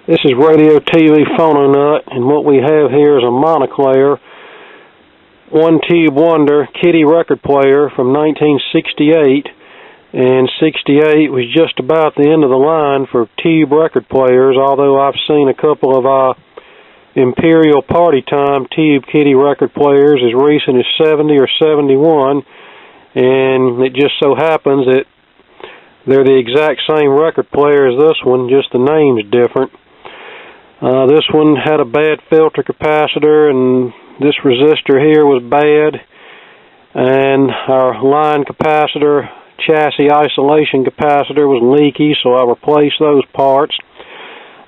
This is Radio TV Phononut, and what we have here is a Montclair One Tube Wonder Kitty record player from 1968, and 68 was just about the end of the line for tube record players, although I've seen a couple of Imperial Party Time tube kitty record players as recent as 70 or 71, and it just so happens that they're the exact same record player as this one, just the name's different. This one had a bad filter capacitor, and this resistor here was bad, and our line capacitor, chassis isolation capacitor was leaky, so I replaced those parts.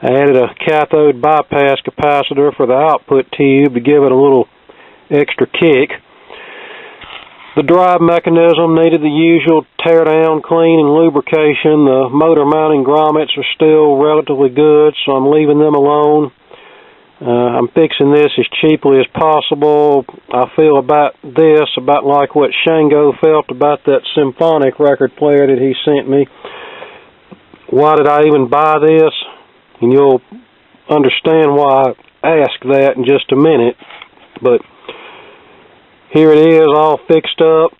I added a cathode bypass capacitor for the output tube to give it a little extra kick. The drive mechanism needed the usual tear down, clean, and lubrication. The motor mounting grommets are still relatively good, so I'm leaving them alone. I'm fixing this as cheaply as possible. I feel about this about like what Shango felt about that symphonic record player that he sent me. Why did I even buy this? And you'll understand why I ask that in just a minute. But here it is, all fixed up.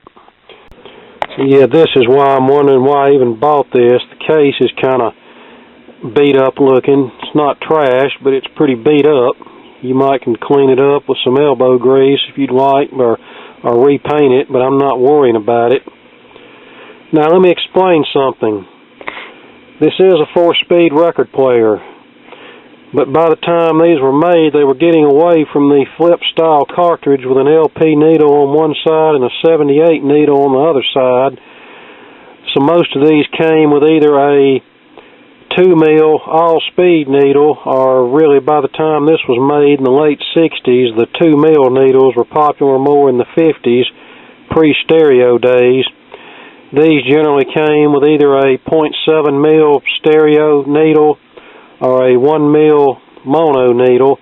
Yeah, this is why I'm wondering why I even bought this. The case is kind of beat up looking. It's not trash, but it's pretty beat up. You might can clean it up with some elbow grease if you'd like, or repaint it, but I'm not worrying about it. Now let me explain something. This is a 4-speed record player, but by the time these were made, they were getting away from the flip-style cartridge with an LP needle on one side and a 78 needle on the other side. So most of these came with either a 2mm all-speed needle, or really by the time this was made in the late 60s, the 2mm needles were popular more in the 50s, pre-stereo days. These generally came with either a 0.7mm stereo needle or a 1mm mono needle,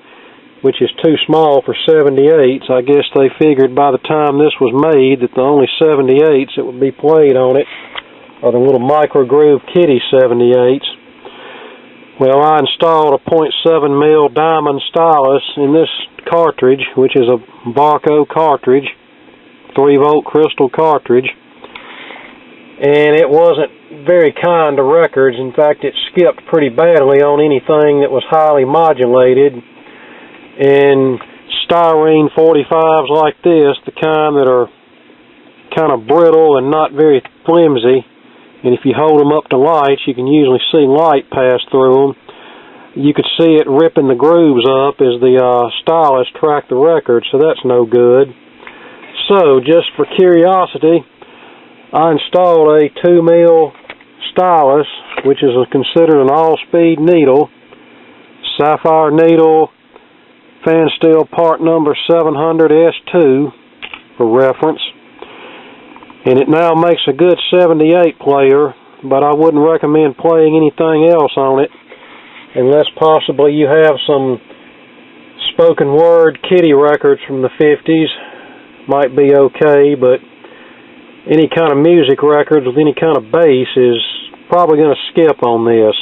which is too small for 78s. I guess they figured by the time this was made that the only 78s that would be played on it are the little micro groove kitty 78s. Well, I installed a 0.7mm diamond stylus in this cartridge, which is a Barco cartridge, 3-volt crystal cartridge, and it wasn't very kind to records. In fact, it skipped pretty badly on anything that was highly modulated. And styrene 45s like this, the kind that are kind of brittle and not very flimsy, and if you hold them up to lights, you can usually see light pass through them. You could see it ripping the grooves up as the stylus tracked the record, so that's no good. So, just for curiosity, I installed a 2mm stylus, which is considered an all-speed needle, sapphire needle, fan steel part number 700S2 for reference, and it now makes a good 78 player, but I wouldn't recommend playing anything else on it unless possibly you have some spoken word kitty records from the 50s. Might be okay, but any kind of music records with any kind of bass is probably going to skip on this.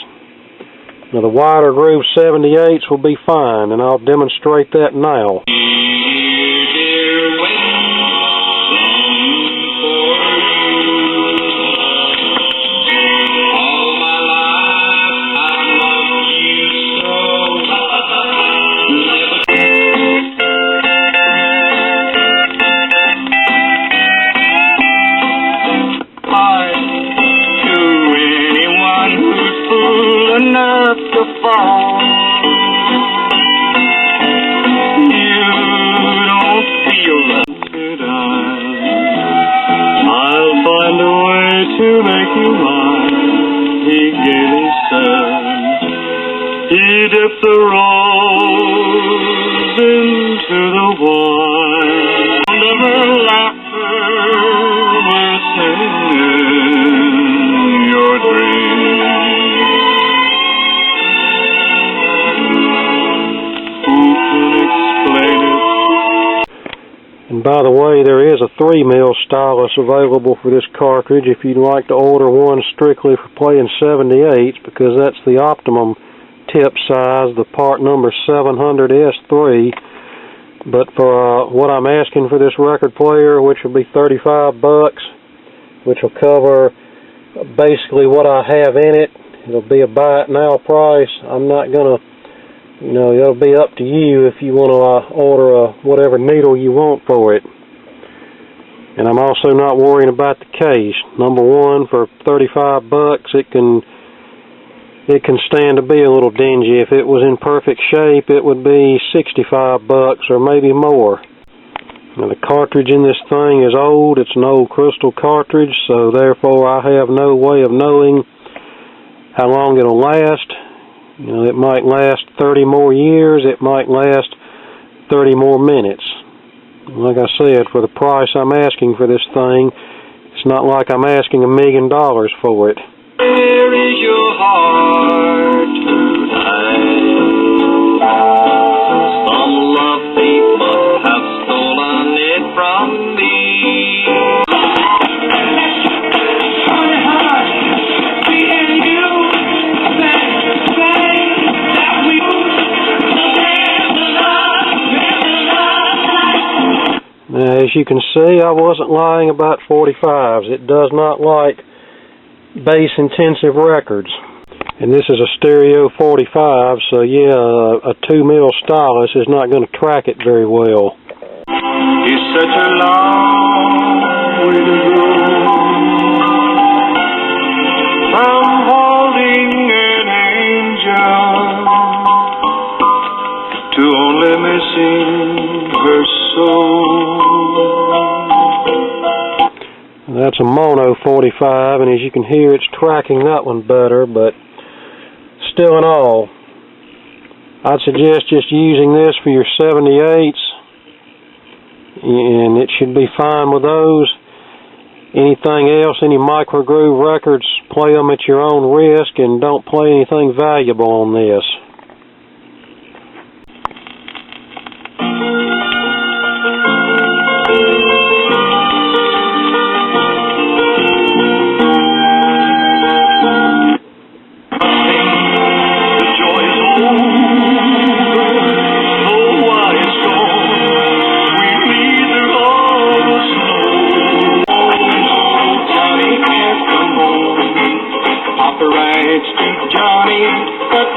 Now the wider groove 78s will be fine, and I'll demonstrate that now. To make you mine, he gaily said. He dipped the rose into the wine, and of her laughter we're singing your dreams. Who can explain it? And by the way, there is a 3mm stylus available for this cartridge if you'd like to order one strictly for playing 78s, because that's the optimum tip size, the part number 700S3. But for what I'm asking for this record player, which will be $35, which will cover basically what I have in it, it'll be a buy it now price. I'm not gonna, it'll be up to you if you want to order whatever needle you want for it. And I'm also not worrying about the case. Number one, for $35, it can stand to be a little dingy. If it was in perfect shape, it would be $65 or maybe more. Now, the cartridge in this thing is old. It's an old crystal cartridge, so therefore I have no way of knowing how long it'll last. It might last 30 more years. It might last 30 more minutes. Like I said, for the price I'm asking for this thing, it's not like I'm asking $1 million for it. Where is your heart tonight? Some love thief must have stolen it from me. Now, as you can see, I wasn't lying about 45s. It does not like bass-intensive records. And this is a stereo 45, so yeah, a 2mm stylus is not going to track it very well. It's such a long way to go from holding an angel to only missing her soul. That's a mono 45, and as you can hear, it's tracking that one better, but still in all, I'd suggest just using this for your 78s, and it should be fine with those. Anything else, any micro groove records, play them at your own risk, and don't play anything valuable on this.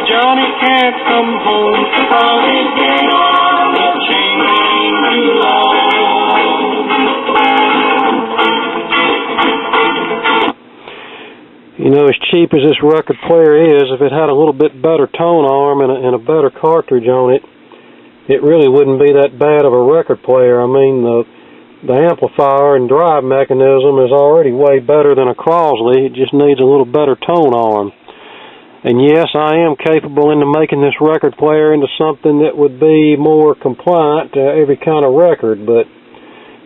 Johnny can't come home because he's been on the chain too long. As cheap as this record player is, if it had a little bit better tone arm and a better cartridge on it, it really wouldn't be that bad of a record player. I mean, the amplifier and drive mechanism is already way better than a Crosley. It just needs a little better tone arm. And yes, I am capable into making this record player into something that would be more compliant to every kind of record, but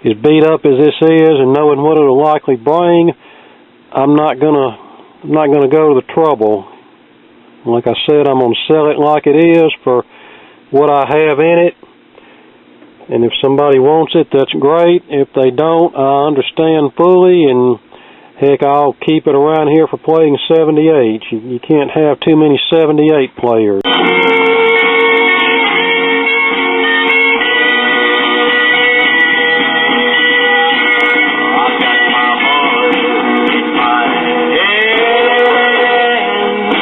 as beat up as this is and knowing what it'll likely bring, I'm not gonna go to the trouble. Like I said, I'm gonna sell it like it is for what I have in it. And if somebody wants it, that's great. If they don't, I understand fully, and heck, I'll keep it around here for playing 78. You can't have too many 78 players.